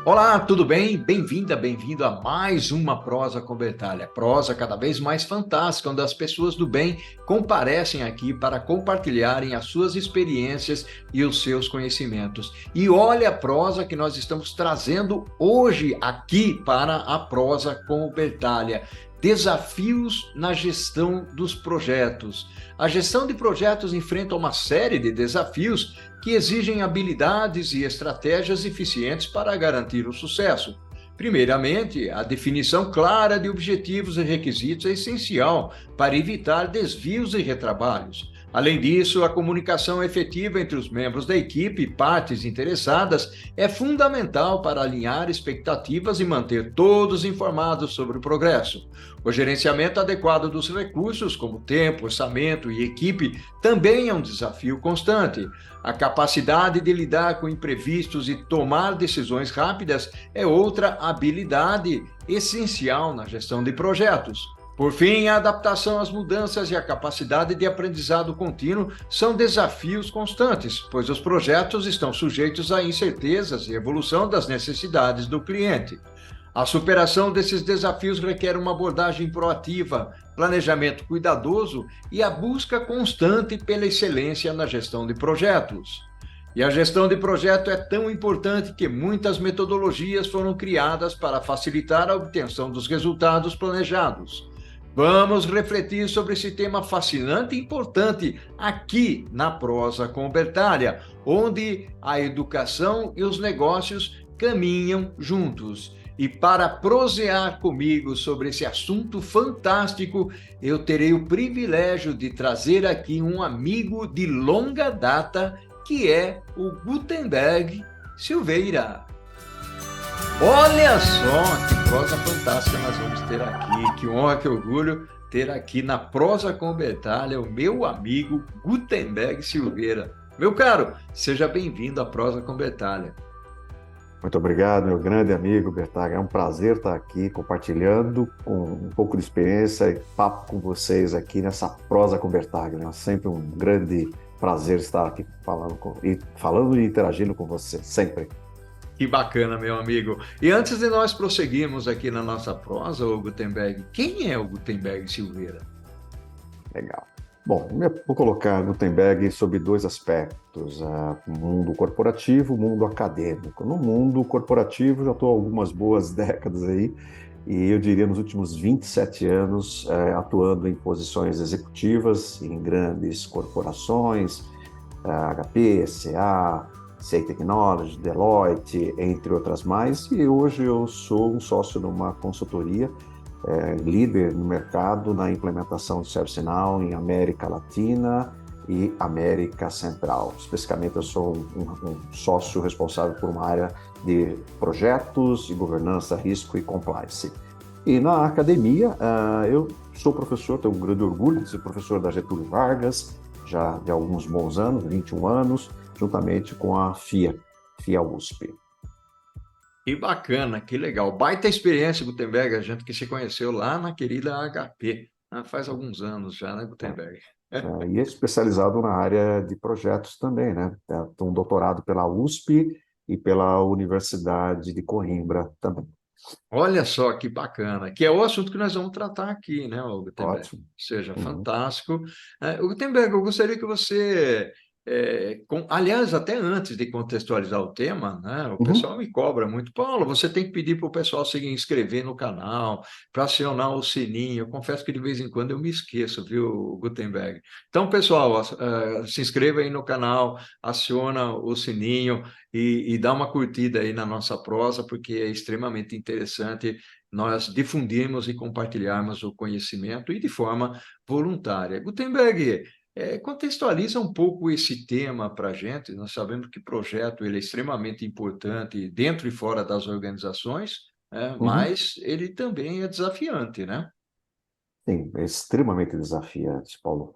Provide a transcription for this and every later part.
Olá, tudo bem? Bem-vinda, bem-vindo a mais uma Prosa com Bertalha. Prosa cada vez mais fantástica, onde as pessoas do bem comparecem aqui para compartilharem as suas experiências e os seus conhecimentos. E olha a prosa que nós estamos trazendo hoje aqui para a Prosa com Bertalha. Desafios na gestão dos projetos. A gestão de projetos enfrenta uma série de desafios que exigem habilidades e estratégias eficientes para garantir o sucesso. Primeiramente, a definição clara de objetivos e requisitos é essencial para evitar desvios e retrabalhos. Além disso, a comunicação efetiva entre os membros da equipe e partes interessadas é fundamental para alinhar expectativas e manter todos informados sobre o progresso. O gerenciamento adequado dos recursos, como tempo, orçamento e equipe, também é um desafio constante. A capacidade de lidar com imprevistos e tomar decisões rápidas é outra habilidade essencial na gestão de projetos. Por fim, a adaptação às mudanças e a capacidade de aprendizado contínuo são desafios constantes, pois os projetos estão sujeitos a incertezas e evolução das necessidades do cliente. A superação desses desafios requer uma abordagem proativa, planejamento cuidadoso e a busca constante pela excelência na gestão de projetos. E a gestão de projeto é tão importante que muitas metodologias foram criadas para facilitar a obtenção dos resultados planejados. Vamos refletir sobre esse tema fascinante e importante aqui na Prosa com Bertalha, onde a educação e os negócios caminham juntos. E para prosear comigo sobre esse assunto fantástico, eu terei o privilégio de trazer aqui um amigo de longa data, que é o Gutenberg Silveira. Olha só que prosa fantástica nós vamos ter aqui, que honra, que orgulho ter aqui na Prosa com Bertalha o meu amigo Gutenberg Silveira. Meu caro, seja bem-vindo à Prosa com Bertalha. Muito obrigado, meu grande amigo Bertaglia. É um prazer estar aqui compartilhando com um pouco de experiência e papo com vocês aqui nessa Prosa com Bertaglia. É sempre um grande prazer estar aqui falando e interagindo com você, sempre. Que bacana, meu amigo. E antes de nós prosseguirmos aqui na nossa prosa, o Gutenberg, quem é o Gutenberg Silveira? Legal. Bom, vou colocar Gutenberg sob dois aspectos, o mundo corporativo, o mundo acadêmico. No mundo corporativo, já estou há algumas boas décadas aí, e eu diria nos últimos 27 anos atuando em posições executivas em grandes corporações, HP, CA, CA Technology, Deloitte, entre outras mais, e hoje eu sou um sócio numa consultoria líder no mercado na implementação de ServiceNow em América Latina e América Central. Especificamente, eu sou um sócio responsável por uma área de projetos e governança, risco e compliance. E na academia, eu sou professor, tenho um grande orgulho de ser professor da Getúlio Vargas, já de alguns bons anos, 21 anos, juntamente com a FIA USP. Que bacana, que legal. Baita experiência, Gutenberg, a gente que se conheceu lá na querida HP, faz alguns anos já, né, Gutenberg? E é especializado na área de projetos também, né? Tem um doutorado pela USP e pela Universidade de Coimbra também. Olha só que bacana, que é o assunto que nós vamos tratar aqui, né, Gutenberg? Ótimo. Seja Uhum. fantástico. Gutenberg, eu gostaria que você, aliás, até antes de contextualizar o tema, né, o Uhum. pessoal me cobra muito, Paulo, você tem que pedir para o pessoal se inscrever no canal, para acionar o sininho. Eu confesso que de vez em quando eu me esqueço, viu, Gutenberg? Então, pessoal, se inscreva aí no canal, aciona o sininho e dá uma curtida aí na nossa prosa, porque é extremamente interessante nós difundirmos e compartilharmos o conhecimento e de forma voluntária. Gutenberg, contextualiza um pouco esse tema para a gente. Nós sabemos que o projeto ele é extremamente importante dentro e fora das organizações, Uhum. mas ele também é desafiante, né? Sim, é extremamente desafiante, Paulo.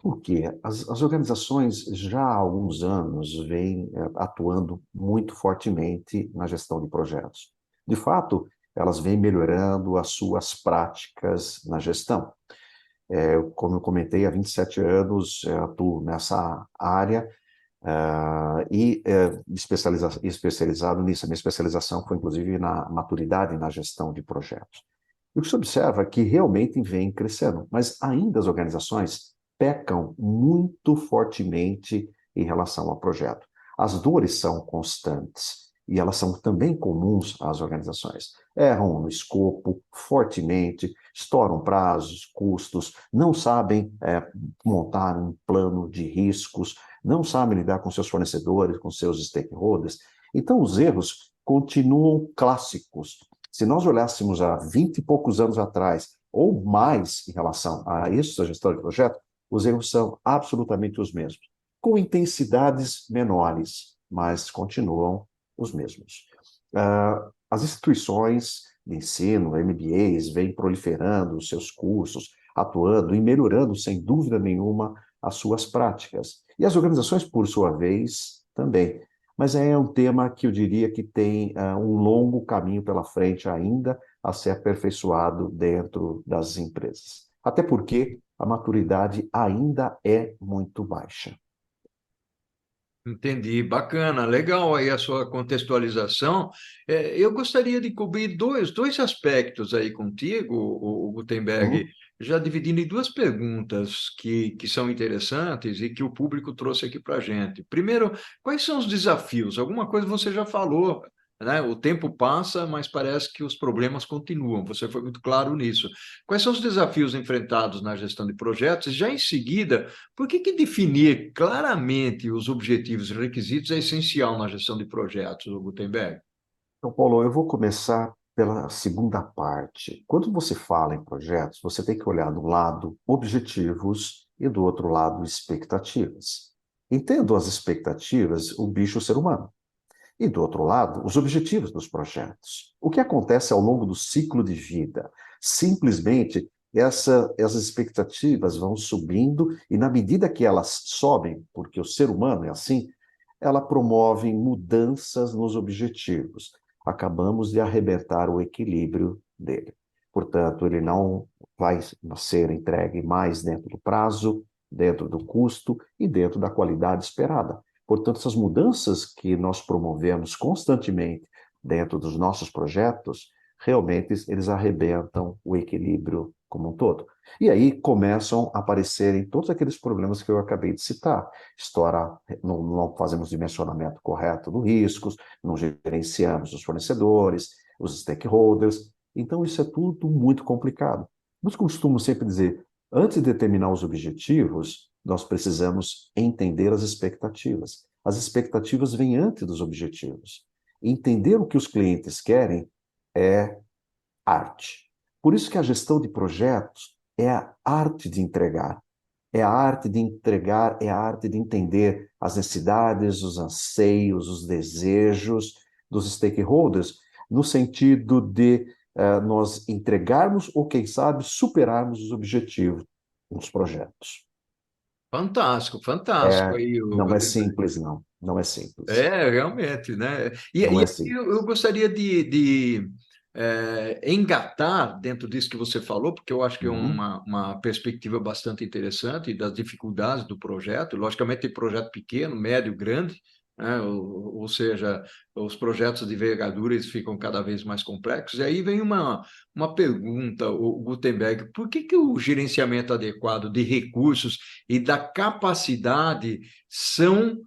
Porque as organizações já há alguns anos vêm atuando muito fortemente na gestão de projetos. De fato, elas vêm melhorando as suas práticas na gestão. Como eu comentei, há 27 anos atuo nessa área Especializado nisso. A minha especialização foi, inclusive, na maturidade e na gestão de projetos. E o que se observa é que realmente vem crescendo, mas ainda as organizações pecam muito fortemente em relação ao projeto. As dores são constantes e elas são também comuns às organizações. Erram no escopo fortemente, estouram prazos, custos, não sabem montar um plano de riscos, não sabem lidar com seus fornecedores, com seus stakeholders. Então, os erros continuam clássicos. Se nós olhássemos há 20 e poucos anos atrás, ou mais em relação a isso, a gestão de projeto, os erros são absolutamente os mesmos, com intensidades menores, mas continuam os mesmos. As instituições de ensino, MBAs, vêm proliferando os seus cursos, atuando e melhorando, sem dúvida nenhuma, as suas práticas. E as organizações, por sua vez, também. Mas é um tema que eu diria que tem um longo caminho pela frente ainda a ser aperfeiçoado dentro das empresas. Até porque a maturidade ainda é muito baixa. Entendi, bacana, legal aí a sua contextualização. Eu gostaria de cobrir dois aspectos aí contigo, o Gutenberg, Uhum. já dividindo em duas perguntas que são interessantes e que o público trouxe aqui para a gente. Primeiro, quais são os desafios? Alguma coisa você já falou, né? O tempo passa, mas parece que os problemas continuam. Você foi muito claro nisso. Quais são os desafios enfrentados na gestão de projetos? E já em seguida, por que definir claramente os objetivos e requisitos é essencial na gestão de projetos, o Gutenberg? Então, Paulo, eu vou começar pela segunda parte. Quando você fala em projetos, você tem que olhar do lado objetivos e do outro lado expectativas. Entendo as expectativas, o bicho, o ser humano. E do outro lado, os objetivos dos projetos. O que acontece ao longo do ciclo de vida? Simplesmente essas expectativas vão subindo e na medida que elas sobem, porque o ser humano é assim, ela promove mudanças nos objetivos. Acabamos de arrebentar o equilíbrio dele. Portanto, ele não vai ser entregue mais dentro do prazo, dentro do custo e dentro da qualidade esperada. Portanto, essas mudanças que nós promovemos constantemente dentro dos nossos projetos, realmente eles arrebentam o equilíbrio como um todo. E aí começam a aparecerem todos aqueles problemas que eu acabei de citar. Estoura, não fazemos dimensionamento correto dos riscos, não gerenciamos os fornecedores, os stakeholders. Então, isso é tudo muito complicado. Mas costumo sempre dizer, antes de determinar os objetivos, nós precisamos entender as expectativas. As expectativas vêm antes dos objetivos. Entender o que os clientes querem é arte. Por isso que a gestão de projetos é a arte de entregar. É a arte de entregar, é a arte de entender as necessidades, os anseios, os desejos dos stakeholders, no sentido de nós entregarmos ou, quem sabe, superarmos os objetivos dos projetos. Fantástico, fantástico aí, o Não é Gutenberg. simples, não. Não é simples. É, realmente, né? Não E é eu simples. gostaria de engatar dentro disso que você falou, porque eu acho que é Uhum. uma perspectiva bastante interessante das dificuldades do projeto. Logicamente, tem projeto pequeno, médio, grande, né? Ou seja, os projetos de envergadura eles ficam cada vez mais complexos. E aí vem uma pergunta, o Gutenberg, por que o gerenciamento adequado de recursos e da capacidade são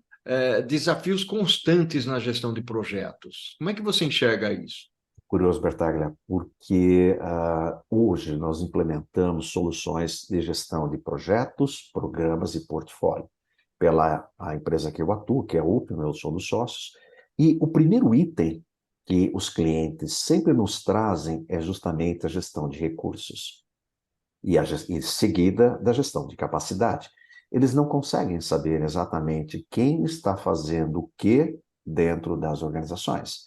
desafios constantes na gestão de projetos? Como é que você enxerga isso? Curioso, Bertaglia, porque hoje nós implementamos soluções de gestão de projetos, programas e portfólio pela a empresa que eu atuo, que é a UPIM, eu sou um dos sócios, e o primeiro item que os clientes sempre nos trazem é justamente a gestão de recursos e seguida da gestão de capacidade. Eles não conseguem saber exatamente quem está fazendo o que dentro das organizações.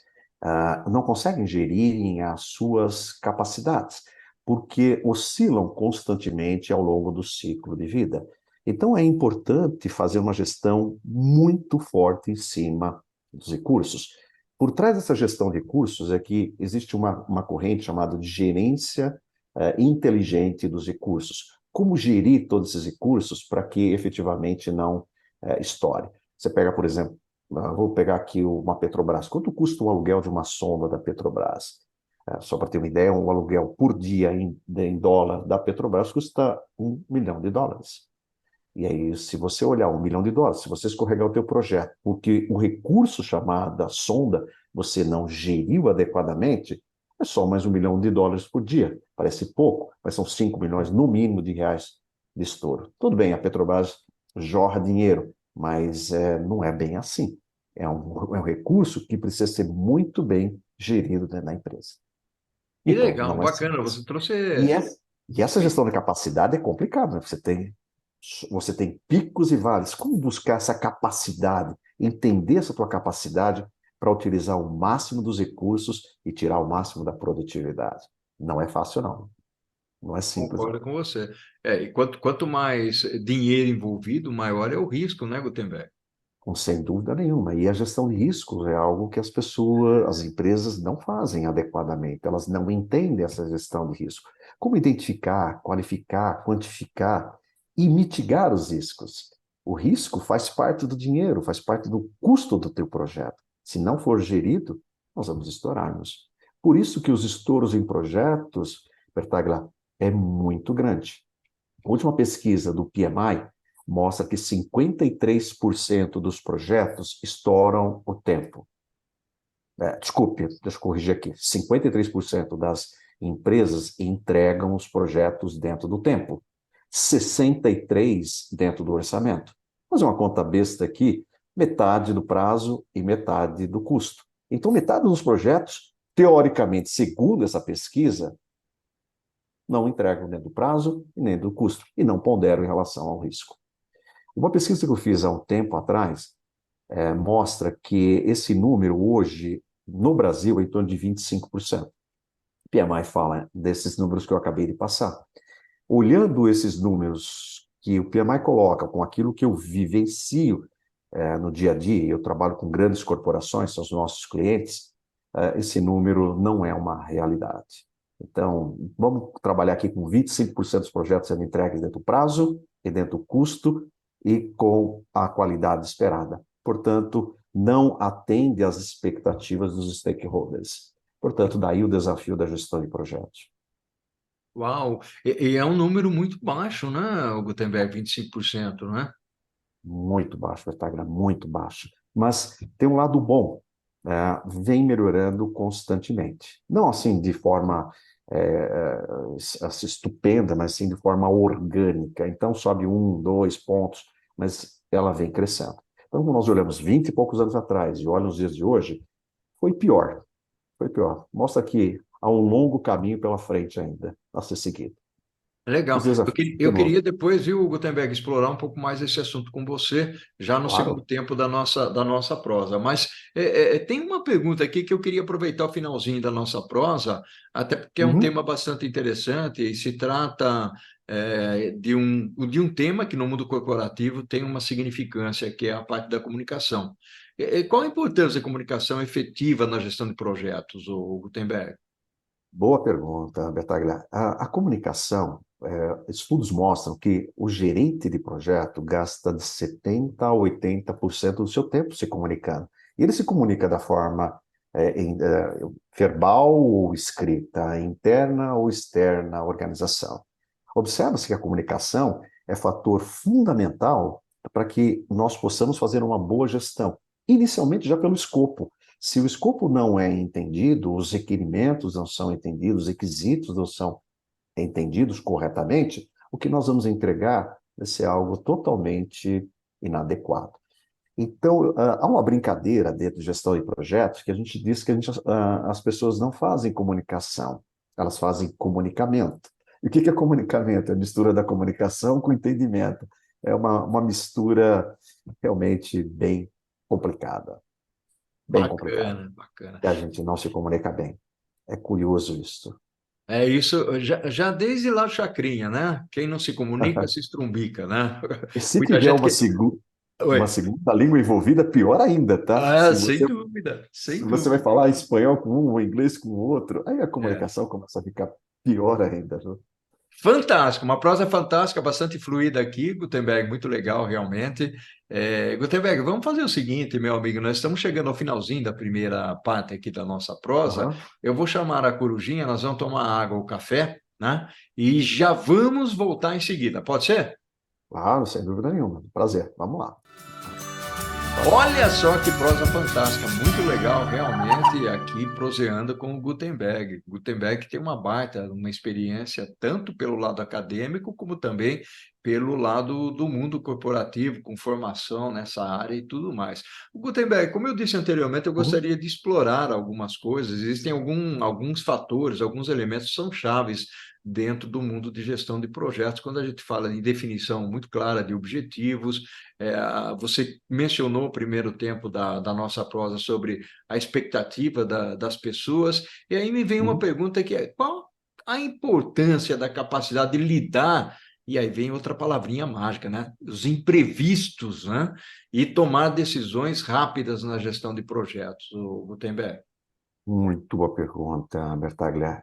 Não conseguem gerirem as suas capacidades, porque oscilam constantemente ao longo do ciclo de vida. Então, é importante fazer uma gestão muito forte em cima dos recursos. Por trás dessa gestão de recursos é que existe uma corrente chamada de gerência inteligente dos recursos. Como gerir todos esses recursos para que efetivamente não estoure? Você pega, por exemplo, vou pegar aqui uma Petrobras. Quanto custa o aluguel de uma sonda da Petrobras? Só para ter uma ideia, um aluguel por dia em dólar da Petrobras custa US$ 1 milhão. E aí, se você olhar US$ 1 milhão, se você escorregar o teu projeto, porque o recurso chamado sonda você não geriu adequadamente, é só mais US$ 1 milhão por dia. Parece pouco, mas são 5 milhões no mínimo de reais de estouro. Tudo bem, a Petrobras jorra dinheiro, mas não é bem assim. É um recurso que precisa ser muito bem gerido dentro da empresa. Que Então, legal, não é bacana. simples. Você trouxe. E essa, e essa gestão de capacidade é complicada, né? Você tem picos e vales. Como buscar essa capacidade, entender essa tua capacidade para utilizar o máximo dos recursos e tirar o máximo da produtividade? Não é fácil, não. Não é simples, Concordo não. com você. E quanto mais dinheiro envolvido, maior é o risco, né, Gutenberg? Sem dúvida nenhuma. E a gestão de riscos é algo que as pessoas, as empresas não fazem adequadamente. Elas não entendem essa gestão de risco. Como identificar, qualificar, quantificar e mitigar os riscos? O risco faz parte do dinheiro, faz parte do custo do teu projeto. Se não for gerido, nós vamos estourar-nos. Por isso que os estouros em projetos, Bertaglia, é muito grande. A última pesquisa do PMI mostra que 53% dos projetos estouram o tempo. Desculpe, deixa eu corrigir aqui. 53% das empresas entregam os projetos dentro do tempo. 63% dentro do orçamento. Vou fazer uma conta besta aqui, metade do prazo e metade do custo. Então, metade dos projetos, teoricamente, segundo essa pesquisa, não entregam nem do prazo e nem do custo, e não ponderam em relação ao risco. Uma pesquisa que eu fiz há um tempo atrás mostra que esse número hoje, no Brasil, é em torno de 25%. O PMI fala desses números que eu acabei de passar. Olhando esses números que o PMI coloca com aquilo que eu vivencio no dia a dia, eu trabalho com grandes corporações, são os nossos clientes, esse número não é uma realidade. Então, vamos trabalhar aqui com 25% dos projetos sendo entregues dentro do prazo e dentro do custo e com a qualidade esperada. Portanto, não atende às expectativas dos stakeholders. Portanto, daí o desafio da gestão de projetos. Uau! E é um número muito baixo, né, Gutenberg? 25%, né? Muito baixo, o Instagram, muito baixo. Mas tem um lado bom, vem melhorando constantemente. Não assim de forma assim, estupenda, mas sim de forma orgânica. Então sobe 1, 2 pontos, mas ela vem crescendo. Então, quando nós olhamos 20 e poucos anos atrás e olhamos os dias de hoje, foi pior, foi pior. Mostra que há um longo caminho pela frente ainda a ser seguido. Legal. Os desafios Eu continuam. queria depois, viu, Gutenberg, explorar um pouco mais esse assunto com você, já no segundo Claro. tempo da nossa prosa. Mas tem uma pergunta aqui que eu queria aproveitar o finalzinho da nossa prosa, até porque é um Uhum. tema bastante interessante e se trata de um tema que no mundo corporativo tem uma significância, que é a parte da comunicação. Qual a importância da comunicação efetiva na gestão de projetos, Gutenberg? Boa pergunta, Bertaglia. A comunicação, estudos mostram que o gerente de projeto gasta de 70% a 80% do seu tempo se comunicando. E ele se comunica da forma verbal ou escrita, interna ou externa à organização. Observa-se que a comunicação é fator fundamental para que nós possamos fazer uma boa gestão, inicialmente já pelo escopo. Se o escopo não é entendido, os requerimentos não são entendidos, os requisitos não são entendidos corretamente, o que nós vamos entregar vai ser algo totalmente inadequado. Então, há uma brincadeira dentro de gestão de projetos que a gente diz que as pessoas não fazem comunicação, elas fazem comunicamento. E o que é comunicamento? É a mistura da comunicação com entendimento. É uma mistura realmente bem complicada. Bem complicada. Bacana, bacana. E a gente não se comunica bem. É curioso isso. É isso, já desde lá o Chacrinha, né? Quem não se comunica se estrumbica, né? E se Muita tiver gente uma, que. segu uma Oi. segunda língua envolvida, pior ainda, tá? Ah, Se sem você, dúvida, sem se você vai dúvida. falar espanhol com um, ou inglês com o outro, aí a É, comunicação começa a ficar pior ainda. Viu? Fantástico, uma prosa fantástica, bastante fluida aqui, Gutenberg, muito legal, realmente. Gutenberg, vamos fazer o seguinte, meu amigo, nós estamos chegando ao finalzinho da primeira parte aqui da nossa prosa. Aham. Eu vou chamar a corujinha, nós vamos tomar água ou café, né? E já vamos voltar em seguida, pode ser? Claro, sem dúvida nenhuma. Prazer. Vamos lá. Pode. Olha só que prosa fantástica, muito legal, realmente, aqui proseando com o Gutenberg. Gutenberg tem uma baita, uma experiência tanto pelo lado acadêmico, como também pelo lado do mundo corporativo, com formação nessa área e tudo mais. O Gutenberg, como eu disse anteriormente, eu Uhum. gostaria de explorar algumas coisas. Existem alguns fatores, alguns elementos que são chaves dentro do mundo de gestão de projetos, quando a gente fala em definição muito clara de objetivos. Você mencionou o primeiro tempo da nossa prosa sobre a expectativa das pessoas, e aí me vem uma Uhum. pergunta que é: qual a importância da capacidade de lidar, e aí vem outra palavrinha mágica, né? Os imprevistos, né? E tomar decisões rápidas na gestão de projetos, o Gutenberg. Muito boa pergunta, Bertaglia.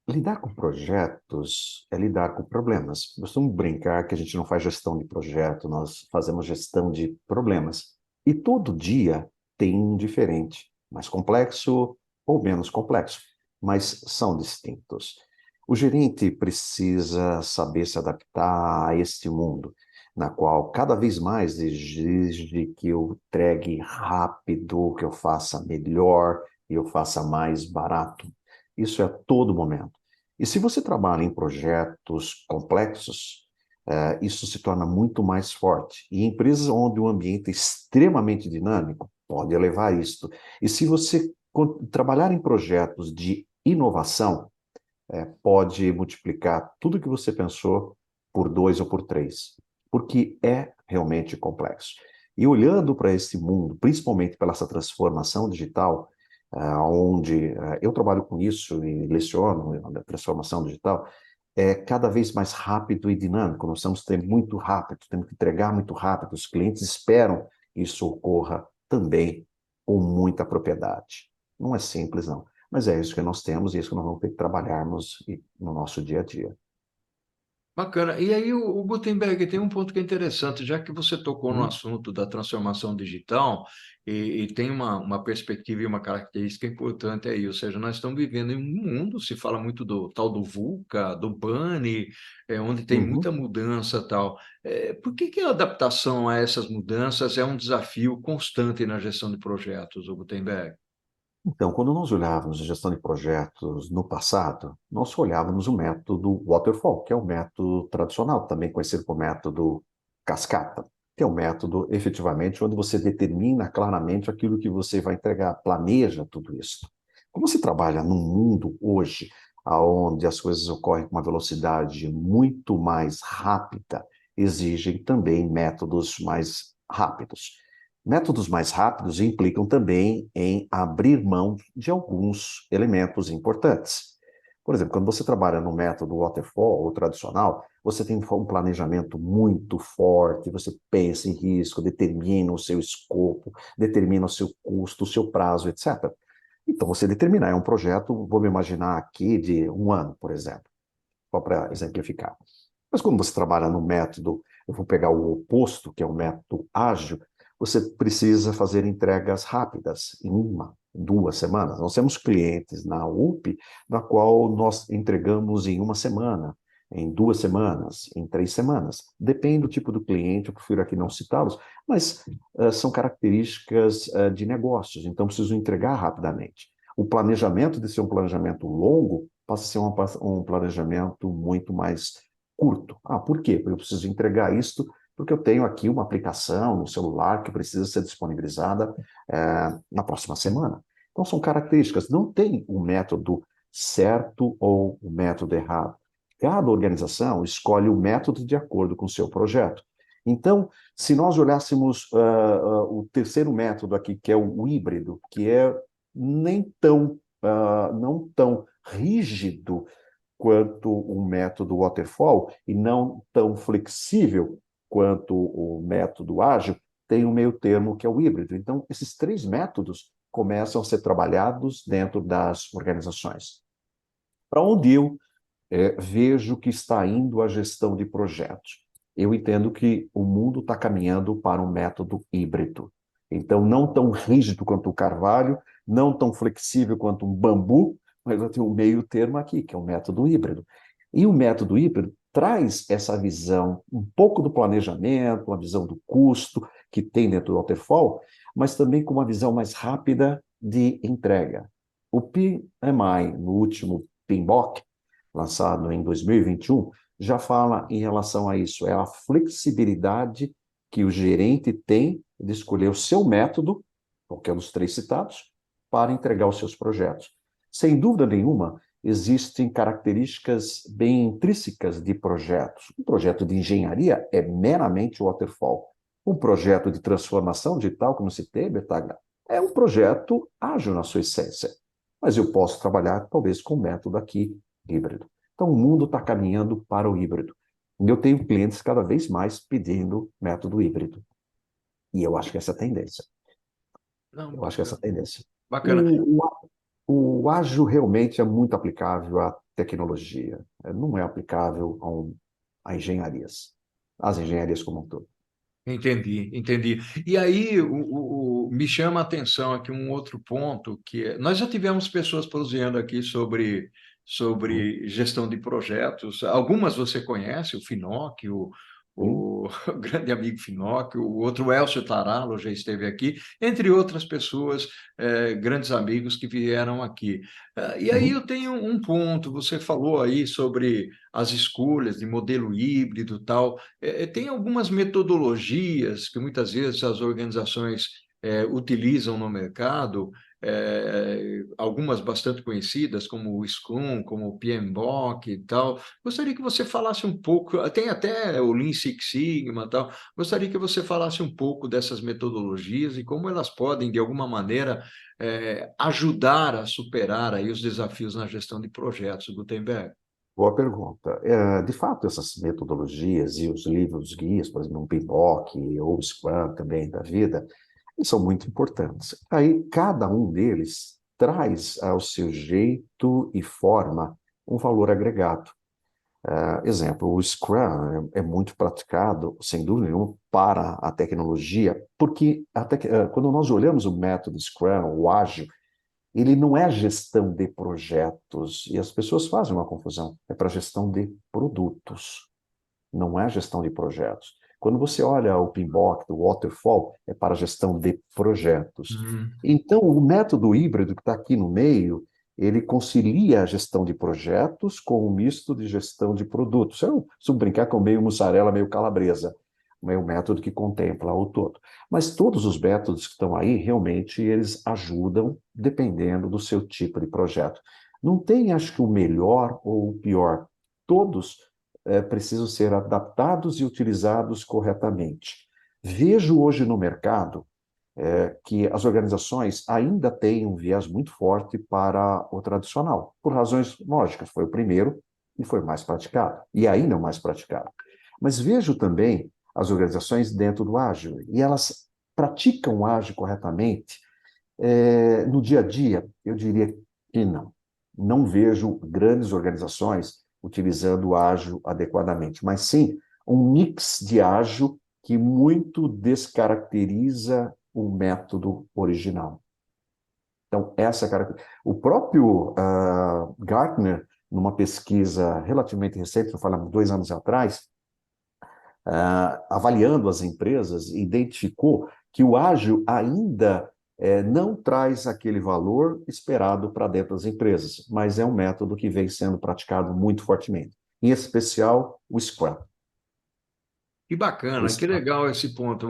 Lidar com projetos é lidar com problemas. Costumo brincar que a gente não faz gestão de projeto, nós fazemos gestão de problemas. E todo dia tem um diferente, mais complexo ou menos complexo, mas são distintos. O gerente precisa saber se adaptar a este mundo, na qual cada vez mais exige que eu entregue rápido, que eu faça melhor e eu faça mais barato. Isso é a todo momento. E se você trabalha em projetos complexos, isso se torna muito mais forte. E empresas onde o ambiente é extremamente dinâmico, pode elevar isto. E se você trabalhar em projetos de inovação, pode multiplicar tudo que você pensou por dois ou por três, porque é realmente complexo. E olhando para esse mundo, principalmente pela essa transformação digital, onde eu trabalho com isso e leciono a transformação digital, é cada vez mais rápido e dinâmico. Nós temos que ter muito rápido, temos que entregar muito rápido. Os clientes esperam que isso ocorra também com muita propriedade. Não é simples, não. Mas é isso que nós temos e é isso que nós vamos ter que trabalharmos no nosso dia a dia. Bacana. E aí, o Gutenberg tem um ponto que é interessante, já que você tocou no Uhum, assunto da transformação digital, e tem uma perspectiva e uma característica importante aí, ou seja, nós estamos vivendo em um mundo, se fala muito do tal do VUCA, do BANI, onde tem muita uhum. mudança tal. Por que que a adaptação a essas mudanças é um desafio constante na gestão de projetos, o Gutenberg? Então, quando nós olhávamos a gestão de projetos no passado, nós olhávamos o método waterfall, que é o método tradicional, também conhecido como método cascata, que é um método efetivamente onde você determina claramente aquilo que você vai entregar, planeja tudo isso. Como se trabalha num mundo hoje onde as coisas ocorrem com uma velocidade muito mais rápida, exigem também métodos mais rápidos. Métodos mais rápidos implicam também em abrir mão de alguns elementos importantes. Por exemplo, quando você trabalha no método waterfall ou tradicional, você tem um planejamento muito forte, você pensa em risco, determina o seu escopo, determina o seu custo, o seu prazo, etc. Então, você determinar, é um projeto, vou me imaginar aqui, de um ano, por exemplo, só para exemplificar. Mas quando você trabalha no método, eu vou pegar o oposto, que é o método ágil, você precisa fazer entregas rápidas, em uma, 2 semanas. Nós temos clientes na UP, na qual nós entregamos em uma semana, em 2 semanas, em 3 semanas. Depende do tipo do cliente, eu prefiro aqui não citá-los, mas são características de negócios, então preciso entregar rapidamente. O planejamento de ser um planejamento longo passa a ser um planejamento muito mais curto. Por quê? Porque eu preciso entregar isto porque eu tenho aqui uma aplicação no celular que precisa ser disponibilizada na próxima semana. Então, são características. Não tem um método certo ou um método errado. Cada organização escolhe o método de acordo com o seu projeto. Então, se nós olhássemos o terceiro método aqui, que é o híbrido, que é nem tão, não tão rígido quanto o método waterfall e não tão flexível quanto o método ágil, tem um meio termo que é o híbrido. Então, esses três métodos começam a ser trabalhados dentro das organizações. Para onde eu vejo que está indo a gestão de projetos. Eu entendo que o mundo está caminhando para um método híbrido. Então, não tão rígido quanto o carvalho, não tão flexível quanto um bambu, mas vai ter um meio termo aqui, que é o método híbrido. E o método híbrido traz essa visão, um pouco do planejamento, a visão do custo que tem dentro do waterfall, mas também com uma visão mais rápida de entrega. O PMI, no último PMBOK, lançado em 2021, já fala em relação a isso. É a flexibilidade que o gerente tem de escolher o seu método, qualquer dos três citados, para entregar os seus projetos. Sem dúvida nenhuma, existem características bem intrínsecas de projetos. Um projeto de engenharia é meramente waterfall. Um projeto de transformação digital, como se tem, Betagna, é um projeto ágil na sua essência. Mas eu posso trabalhar, talvez, com um método aqui híbrido. Então, o mundo está caminhando para o híbrido. E eu tenho clientes cada vez mais pedindo método híbrido. E eu acho que essa é a tendência. Não, Eu acho que essa é bacana. a tendência. Bacana. O, o ágil realmente é muito aplicável à tecnologia. Não é aplicável a engenharias. Às engenharias como um todo. Entendi, entendi. E aí me chama a atenção aqui um outro ponto nós já tivemos pessoas prosseando aqui Uhum. sobre gestão de projetos. Algumas você conhece, o Finoc, Sim. o grande amigo Finoc, o outro Elcio Taralo já esteve aqui, entre outras pessoas, grandes amigos que vieram aqui. E aí Uhum. eu tenho um ponto, você falou aí sobre as escolhas de modelo híbrido e tal. Tem algumas metodologias que muitas vezes as organizações utilizam no mercado, algumas bastante conhecidas, como o Scrum, como o PMBOK e tal. Gostaria que você falasse um pouco, tem até o Lean Six Sigma e tal. Gostaria que você falasse um pouco dessas metodologias e como elas podem, de alguma maneira, ajudar a superar aí os desafios na gestão de projetos, Gutenberg. Boa pergunta. De fato, essas metodologias e os livros guias, por exemplo, o PMBOK ou o Scrum também da vida, eles são muito importantes. Aí, cada um deles traz ao seu jeito e forma um valor agregado. Exemplo, o Scrum é muito praticado, sem dúvida nenhuma, para a tecnologia, porque quando nós olhamos o método Scrum, o ágil, ele não é gestão de projetos, e as pessoas fazem uma confusão, é para gestão de produtos, não é gestão de projetos. Quando você olha o PMBOK, o Waterfall, é para gestão de projetos. Hum. Então, o método híbrido que está aqui no meio, ele concilia a gestão de projetos com um misto de gestão de produtos. Eu costumo brincar com meio mussarela, meio calabresa, é um método que contempla o todo. Mas todos os métodos que estão aí, realmente, eles ajudam dependendo do seu tipo de projeto. Não tem, acho que, o melhor ou o pior. Todos precisam ser adaptados e utilizados corretamente. Vejo hoje no mercado que as organizações ainda têm um viés muito forte para o tradicional, por razões lógicas. Foi o primeiro e foi mais praticado, e ainda é o mais praticado. Mas vejo também as organizações dentro do ágil, e elas praticam o ágil corretamente. No dia a dia, eu diria que não. Não vejo grandes organizações utilizando o ágil adequadamente, mas sim um mix de ágil que muito descaracteriza o método original. Então, essa característica. O próprio Gartner, numa pesquisa relativamente recente, eu falamos 2 anos atrás, avaliando as empresas, identificou que o ágil ainda não traz aquele valor esperado para dentro das empresas, mas é um método que vem sendo praticado muito fortemente, em especial o Scrum. Que O bacana, que Scrum. legal esse ponto.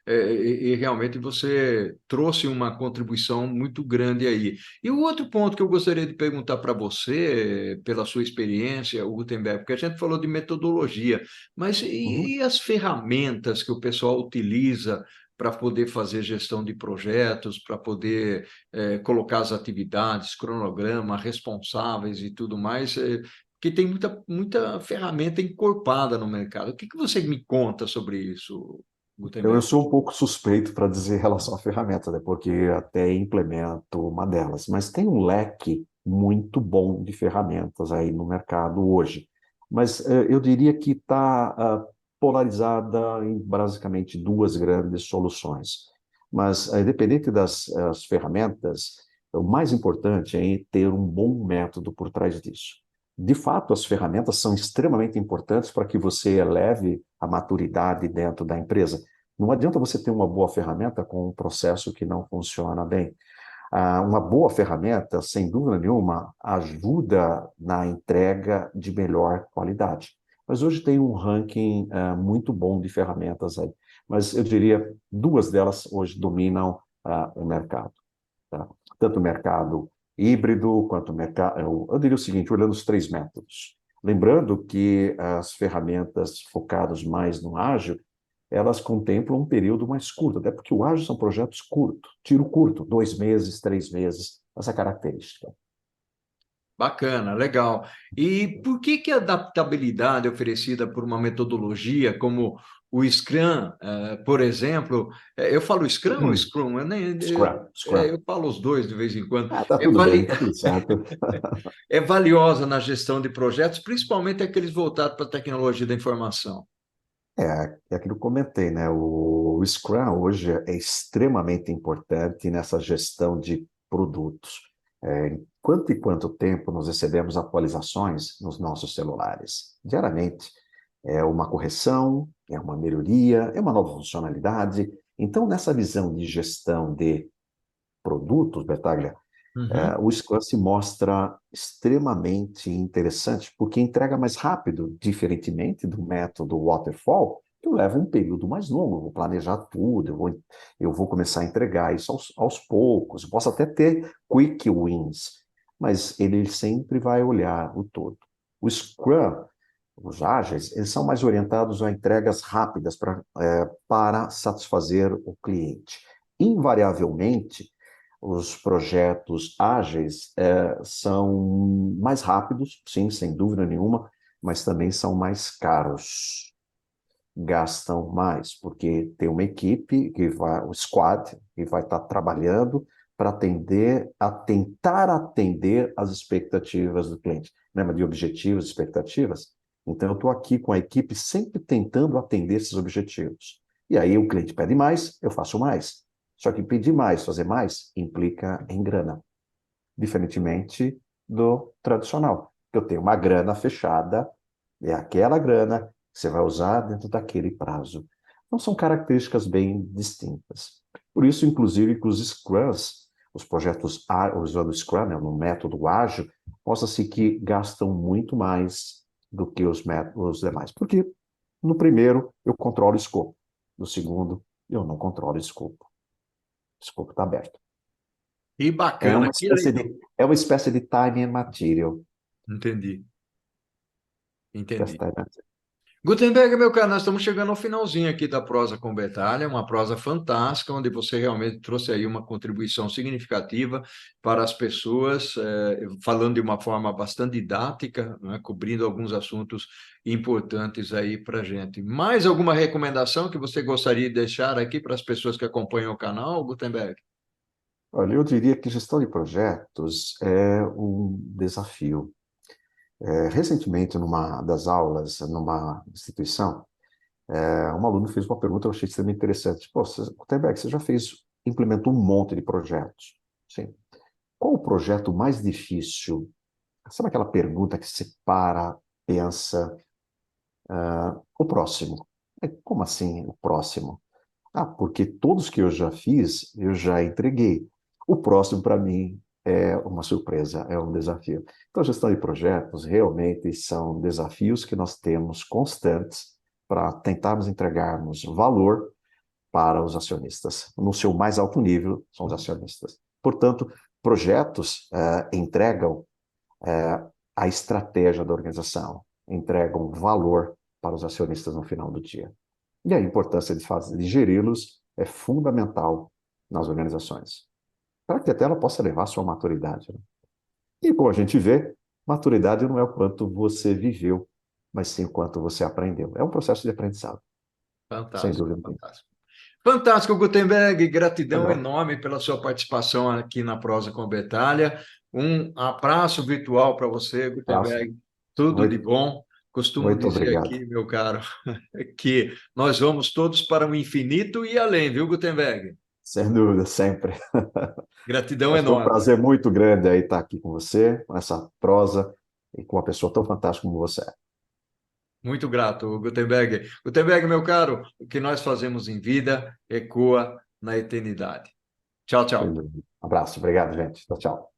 E realmente você trouxe uma contribuição muito grande aí. E o outro ponto que eu gostaria de perguntar para você, pela sua experiência, Gutenberg, porque a gente falou de metodologia, mas Uhum. e as ferramentas que o pessoal utiliza para poder fazer gestão de projetos, para poder colocar as atividades, cronograma, responsáveis e tudo mais? Que tem muita ferramenta encorpada no mercado. O que você me conta sobre isso, Eu Gutenberg? sou um pouco suspeito para dizer em relação à ferramenta, né? Porque até implemento uma delas, mas tem um leque muito bom de ferramentas aí no mercado hoje. Mas eu diria que está polarizada em basicamente duas grandes soluções. Mas, independente das as ferramentas, o mais importante é ter um bom método por trás disso. De fato, as ferramentas são extremamente importantes para que você eleve a maturidade dentro da empresa. Não adianta você ter uma boa ferramenta com um processo que não funciona bem. Uma boa ferramenta, sem dúvida nenhuma, ajuda na entrega de melhor qualidade. Mas hoje tem um ranking muito bom de ferramentas aí. Mas eu diria duas delas hoje dominam o mercado. Tá? Tanto o mercado híbrido quanto o mercado. Eu diria o seguinte, olhando os três métodos. Lembrando que as ferramentas focadas mais no ágil, elas contemplam um período mais curto, até porque o ágil são projetos curtos, tiro curto, 2 meses, 3 meses, essa característica. Bacana, legal. E por que que a adaptabilidade oferecida por uma metodologia como o Scrum, por exemplo, eu falo Scrum ou Scrum? Scrum. Eu falo os dois de vez em quando. Tá É, tudo bem, tá tudo certo. é valiosa na gestão de projetos, principalmente aqueles voltados para a tecnologia da informação. É aquilo que eu comentei, né? O Scrum hoje é extremamente importante nessa gestão de produtos. Em quanto e quanto tempo nós recebemos atualizações nos nossos celulares? Diariamente. É uma correção, é uma melhoria, é uma nova funcionalidade. Então, nessa visão de gestão de produtos, Bertaglia, Uhum. o Scrum se mostra extremamente interessante porque entrega mais rápido, diferentemente do método Waterfall, que leva um período mais longo. Eu vou planejar tudo, eu vou começar a entregar isso aos poucos. Eu posso até ter quick wins, mas ele sempre vai olhar o todo. O Scrum, os ágeis, eles são mais orientados a entregas rápidas para satisfazer o cliente. Invariavelmente, os projetos ágeis são mais rápidos, sim, sem dúvida nenhuma, mas também são mais caros. Gastam mais, porque tem uma equipe que vai, o squad, que vai estar trabalhando para tentar atender as expectativas do cliente. Lembra de objetivos, expectativas? Então, eu estou aqui com a equipe sempre tentando atender esses objetivos. E aí o cliente pede mais, eu faço mais. Só que pedir mais, fazer mais, implica em grana, diferentemente do tradicional. Eu tenho uma grana fechada, é aquela grana que você vai usar dentro daquele prazo. Então, são características bem distintas. Por isso, inclusive, que os Scrums, os projetos usando o Scrum, né, no método ágil, mostra-se que gastam muito mais do que os métodos demais. Porque no primeiro, eu controlo o escopo. No segundo, eu não controlo o escopo. O escopo está aberto. Que É bacana, uma que espécie de, é uma espécie de time and material. entendi, Just entendi. time and material. Gutenberg, meu caro, nós estamos chegando ao finalzinho aqui da prosa com Betalha, uma prosa fantástica, onde você realmente trouxe aí uma contribuição significativa para as pessoas, falando de uma forma bastante didática, né, cobrindo alguns assuntos importantes aí para a gente. Mais alguma recomendação que você gostaria de deixar aqui para as pessoas que acompanham o canal, Gutenberg? Olha, eu diria que gestão de projetos é um desafio. Recentemente, numa das aulas, numa instituição, um aluno fez uma pergunta que eu achei extremamente interessante. Pô, Gutenberg, você já implementou um monte de projetos. Sim. Qual o projeto mais difícil? Sabe aquela pergunta que você para, pensa, o próximo? Como assim o próximo? Ah, porque todos que eu já fiz, eu já entreguei. O próximo, para mim, é uma surpresa, é um desafio. Então, a gestão de projetos realmente são desafios que nós temos constantes para tentarmos entregarmos valor para os acionistas. No seu mais alto nível, são os acionistas. Portanto, projetos entregam a estratégia da organização, entregam valor para os acionistas no final do dia. E a importância de geri-los é fundamental nas organizações, para que até ela possa levar a sua maturidade. Né? E como a gente vê, maturidade não é o quanto você viveu, mas sim o quanto você aprendeu. É um processo de aprendizado, sem Fantástico, dúvida nenhuma. fantástico. Fantástico, Gutenberg. Gratidão Legal. enorme pela sua participação aqui na Prosa com Betalha. Um abraço virtual para você, Abraço. Gutenberg. Tudo de Muito, bom. Costumo muito dizer obrigado. aqui, meu caro, que nós vamos todos para o infinito e além, viu, Gutenberg? Sem dúvida, sempre. Gratidão Mas foi um enorme. prazer muito grande aí estar aqui com você, com essa prosa e com uma pessoa tão fantástica como você é. Muito grato, Gutenberg. Gutenberg, meu caro, o que nós fazemos em vida ecoa na eternidade. Tchau, Sem tchau. dúvida. Abraço, obrigado, gente. Tchau, tchau.